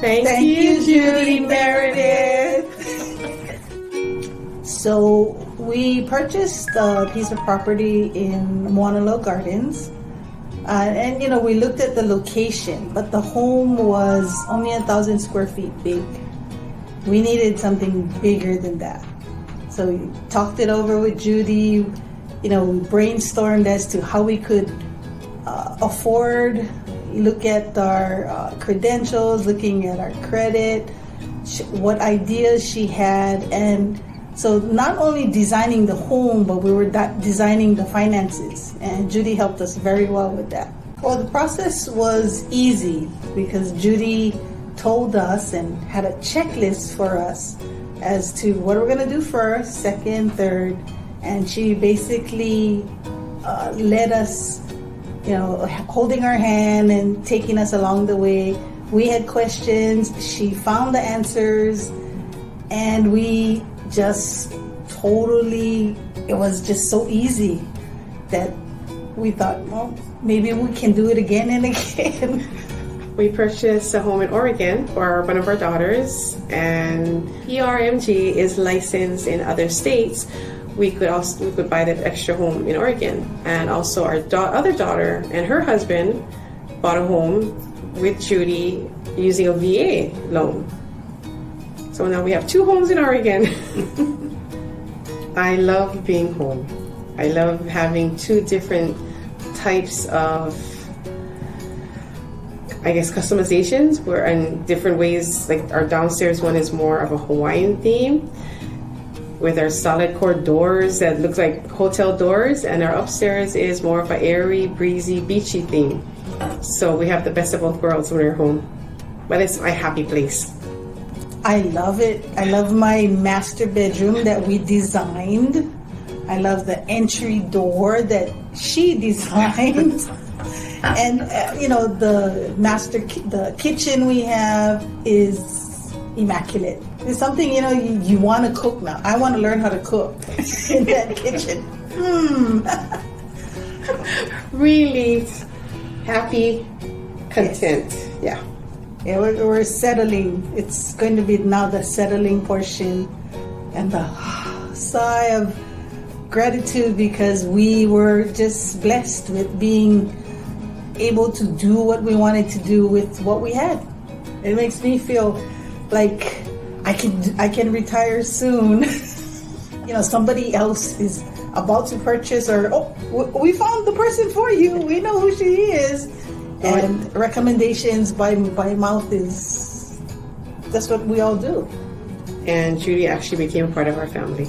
Thank you, Judy Meredith. So we purchased a piece of property in Honolulu Gardens. And we looked at the location, but the home was only 1,000 square feet big. We needed something bigger than that. So we talked it over with Judy. We brainstormed as to how we could afford, look at our credentials, looking at our credit, what ideas she had. And so not only designing the home, but we were designing the finances. And Judy helped us very well with that. Well, the process was easy because Judy told us and had a checklist for us as to what we're going to do first, second, third. And she basically led us, holding our hand and taking us along the way. We had questions. She found the answers. And we just it was just so easy that we thought, well, maybe we can do it again and again. We purchased a home in Oregon for one of our daughters, and PRMG is licensed in other states. We could buy that extra home in Oregon, and also our other daughter and her husband bought a home with Judy using a VA loan. So now we have 2 homes in Oregon. I love being home. I love having 2 different types of, customizations where in different ways. Like our downstairs one is more of a Hawaiian theme with our solid core doors that look like hotel doors, and our upstairs is more of an airy, breezy, beachy theme. So we have the best of both worlds when we're home. But it's my happy place. I love it. I love my master bedroom that we designed. I love the entry door that she designed. And, the kitchen we have is immaculate. It's something, you want to cook now. I want to learn how to cook in that kitchen. Really happy, content. Yeah. Yeah, we're settling. It's going to be now the settling portion and the sigh of gratitude because we were just blessed with being able to do what we wanted to do with what we had. It makes me feel like I can retire soon. Somebody else is about to purchase, or we found the person for you. We know who she is. And recommendations by mouth that's what we all do. And Judy actually became a part of our family.